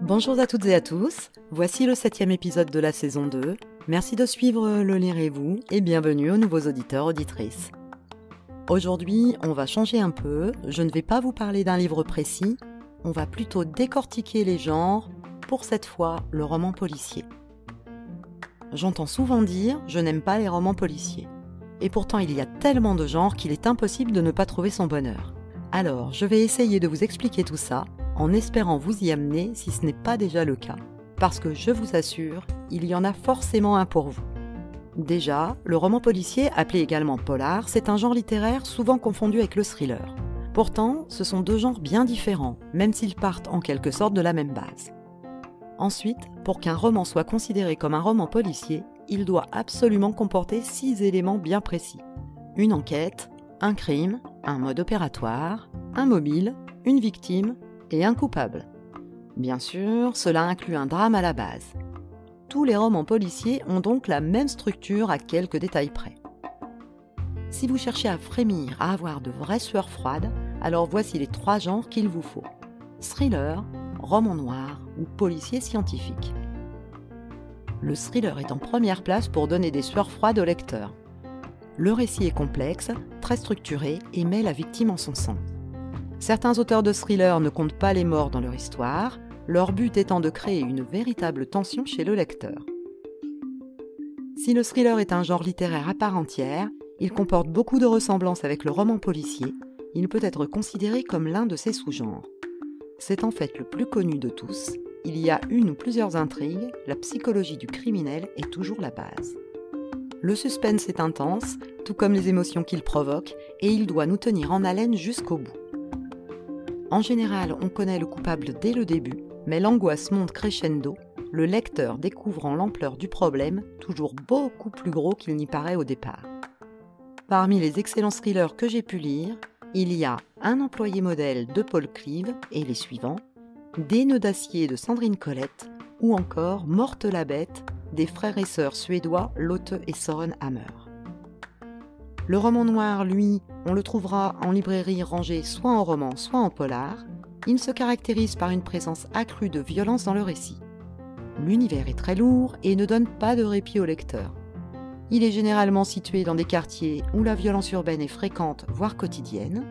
Bonjour à toutes et à tous, voici le 7e épisode de la saison 2. Merci de suivre Le Lirez-vous et bienvenue aux nouveaux auditeurs-auditrices. Aujourd'hui, on va changer un peu, je ne vais pas vous parler d'un livre précis, on va plutôt décortiquer les genres, pour cette fois le roman policier. J'entends souvent dire « je n'aime pas les romans policiers ». Et pourtant il y a tellement de genres qu'il est impossible de ne pas trouver son bonheur. Alors, je vais essayer de vous expliquer tout ça, en espérant vous y amener si ce n'est pas déjà le cas. Parce que je vous assure, il y en a forcément un pour vous. Déjà, le roman policier, appelé également polar, c'est un genre littéraire souvent confondu avec le thriller. Pourtant, ce sont deux genres bien différents, même s'ils partent en quelque sorte de la même base. Ensuite, pour qu'un roman soit considéré comme un roman policier, il doit absolument comporter 6 éléments bien précis. Une enquête, un crime, un mode opératoire, un mobile, une victime et un coupable. Bien sûr, cela inclut un drame à la base. Tous les romans policiers ont donc la même structure à quelques détails près. Si vous cherchez à frémir, à avoir de vraies sueurs froides, alors voici les 3 genres qu'il vous faut. Thriller, roman noir ou policier scientifique. Le thriller est en première place pour donner des sueurs froides au lecteur. Le récit est complexe, très structuré et met la victime en son centre. Certains auteurs de thrillers ne comptent pas les morts dans leur histoire, leur but étant de créer une véritable tension chez le lecteur. Si le thriller est un genre littéraire à part entière, il comporte beaucoup de ressemblances avec le roman policier, il peut être considéré comme l'un de ses sous-genres. C'est en fait le plus connu de tous, il y a une ou plusieurs intrigues, la psychologie du criminel est toujours la base. Le suspense est intense, tout comme les émotions qu'il provoque, et il doit nous tenir en haleine jusqu'au bout. En général, on connaît le coupable dès le début, mais l'angoisse monte crescendo, le lecteur découvrant l'ampleur du problème, toujours beaucoup plus gros qu'il n'y paraît au départ. Parmi les excellents thrillers que j'ai pu lire, il y a Un employé modèle de Paul Cleave et les suivants, Des nœuds d'acier de Sandrine Collette, ou encore Morte la bête des frères et sœurs suédois Lotte et Søren Hammer. Le roman noir, lui, on le trouvera en librairie rangé soit en roman, soit en polar. Il se caractérise par une présence accrue de violence dans le récit. L'univers est très lourd et ne donne pas de répit au lecteur. Il est généralement situé dans des quartiers où la violence urbaine est fréquente, voire quotidienne.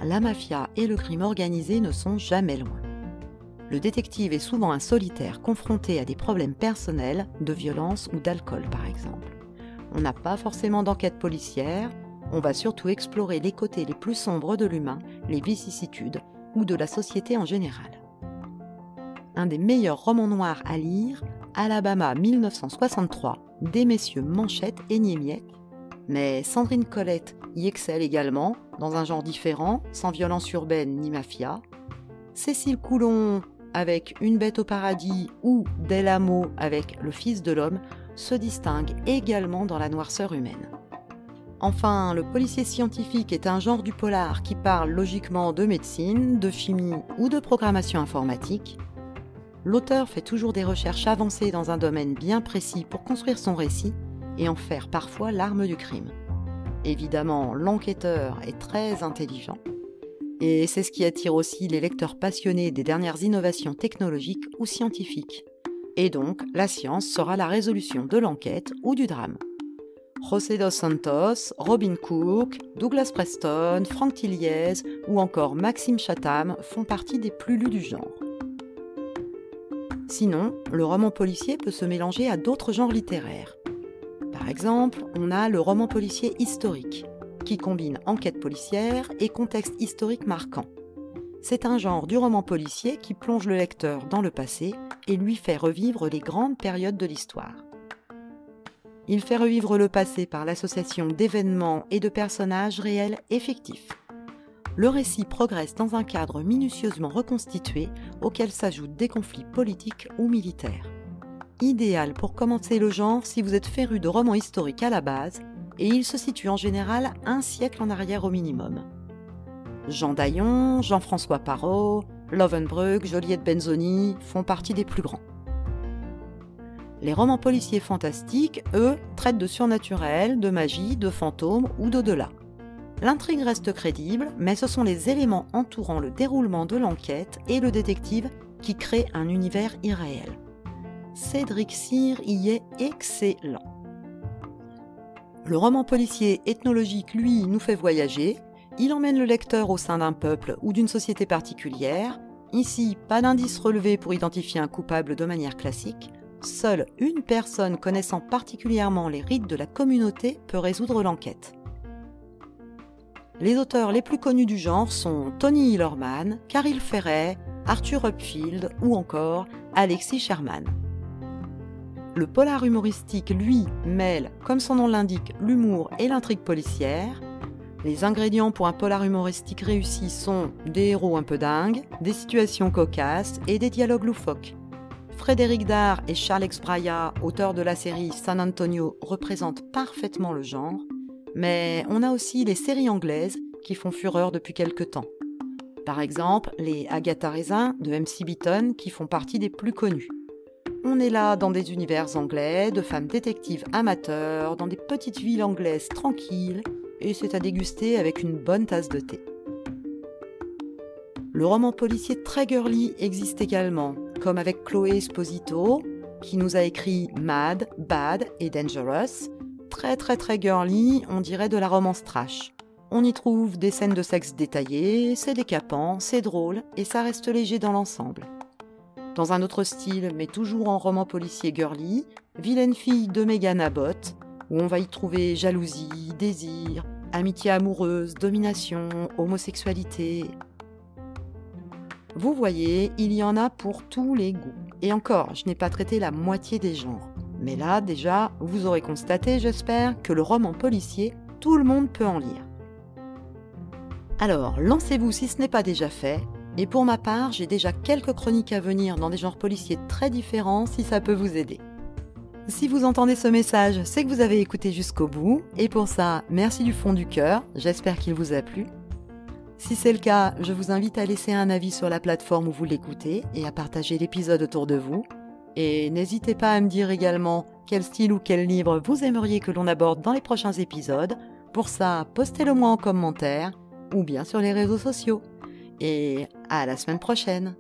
La mafia et le crime organisé ne sont jamais loin. Le détective est souvent un solitaire confronté à des problèmes personnels, de violence ou d'alcool par exemple. On n'a pas forcément d'enquête policière, on va surtout explorer les côtés les plus sombres de l'humain, les vicissitudes ou de la société en général. Un des meilleurs romans noirs à lire, Alabama 1963, des messieurs Manchette et Niemiec, mais Sandrine Collette y excelle également, dans un genre différent, sans violence urbaine ni mafia. Cécile Coulon avec Une bête au paradis ou Del Amo avec Le fils de l'homme se distingue également dans la noirceur humaine. Enfin, le policier scientifique est un genre du polar qui parle logiquement de médecine, de chimie ou de programmation informatique. L'auteur fait toujours des recherches avancées dans un domaine bien précis pour construire son récit et en faire parfois l'arme du crime. Évidemment, l'enquêteur est très intelligent. Et c'est ce qui attire aussi les lecteurs passionnés des dernières innovations technologiques ou scientifiques. Et donc, la science sera la résolution de l'enquête ou du drame. José dos Santos, Robin Cook, Douglas Preston, Frank Tilliez ou encore Maxime Chatham font partie des plus lus du genre. Sinon, le roman policier peut se mélanger à d'autres genres littéraires. Par exemple, on a le roman policier historique, qui combine enquête policière et contexte historique marquant. C'est un genre du roman policier qui plonge le lecteur dans le passé et lui fait revivre les grandes périodes de l'histoire. Il fait revivre le passé par l'association d'événements et de personnages réels et fictifs. Le récit progresse dans un cadre minutieusement reconstitué auquel s'ajoutent des conflits politiques ou militaires. Idéal pour commencer le genre si vous êtes féru de romans historiques à la base, et il se situe en général un siècle en arrière au minimum. Jean Daillon, Jean-François Parrot, Lovenbroek, Joliette Benzoni font partie des plus grands. Les romans policiers fantastiques, eux, traitent de surnaturel, de magie, de fantômes ou d'au-delà. L'intrigue reste crédible, mais ce sont les éléments entourant le déroulement de l'enquête et le détective qui créent un univers irréel. Cédric Cyr y est excellent. Le roman policier ethnologique, lui, nous fait voyager. Il emmène le lecteur au sein d'un peuple ou d'une société particulière. Ici, pas d'indice relevé pour identifier un coupable de manière classique. Seule une personne connaissant particulièrement les rites de la communauté peut résoudre l'enquête. Les auteurs les plus connus du genre sont Tony Hillerman, Caril Ferret, Arthur Upfield ou encore Alexis Sherman. Le polar humoristique, lui, mêle, comme son nom l'indique, l'humour et l'intrigue policière. Les ingrédients pour un polar humoristique réussi sont des héros un peu dingues, des situations cocasses et des dialogues loufoques. Frédéric Dard et Charles Braya, auteurs de la série San Antonio, représentent parfaitement le genre, mais on a aussi les séries anglaises qui font fureur depuis quelque temps. Par exemple, les Agatha Raisin de MC Beaton qui font partie des plus connus. On est là dans des univers anglais, de femmes détectives amateurs, dans des petites villes anglaises tranquilles, et c'est à déguster avec une bonne tasse de thé. Le roman policier très girly existe également, comme avec Chloé Esposito, qui nous a écrit Mad, Bad et Dangerous. Très girly, on dirait de la romance trash. On y trouve des scènes de sexe détaillées, c'est décapant, c'est drôle, et ça reste léger dans l'ensemble. Dans un autre style, mais toujours en roman policier girly, Vilaine fille de Megan Abbott, où on va y trouver jalousie, désir, amitié amoureuse, domination, homosexualité. Vous voyez, il y en a pour tous les goûts. Et encore, je n'ai pas traité la moitié des genres. Mais là, déjà, vous aurez constaté, j'espère, que le roman policier, tout le monde peut en lire. Alors, lancez-vous si ce n'est pas déjà fait. Et pour ma part, j'ai déjà quelques chroniques à venir dans des genres policiers très différents si ça peut vous aider. Si vous entendez ce message, c'est que vous avez écouté jusqu'au bout, et pour ça, merci du fond du cœur, j'espère qu'il vous a plu. Si c'est le cas, je vous invite à laisser un avis sur la plateforme où vous l'écoutez et à partager l'épisode autour de vous. Et n'hésitez pas à me dire également quel style ou quel livre vous aimeriez que l'on aborde dans les prochains épisodes. Pour ça, postez-le moi en commentaire ou bien sur les réseaux sociaux. Et à la semaine prochaine!